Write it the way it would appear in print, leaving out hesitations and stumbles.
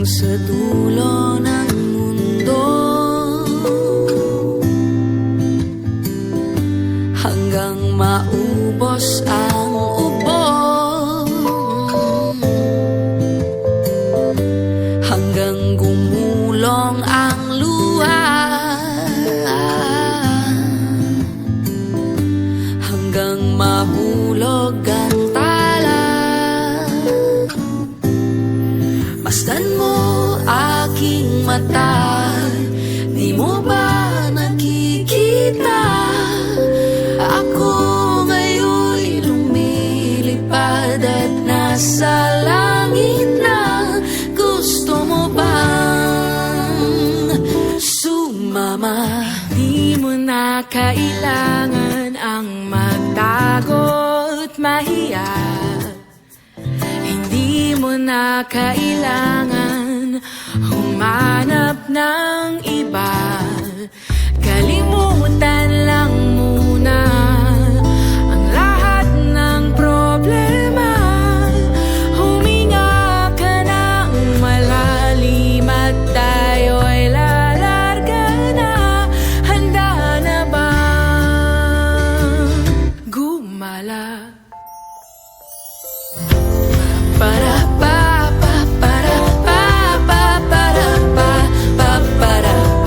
sa dulo ng mundo, hanggang maubos ang ubo, hanggang gumulong ang luha, hanggang mahulog ang tala. Masdan mo aking mata, di mo ba nakikita? Ako ngayon'y lumilipad at nasa langit na. Gusto mo bang sumama? Di mo na kailangan ang magtago't mahiya. Hindi mo na kailangan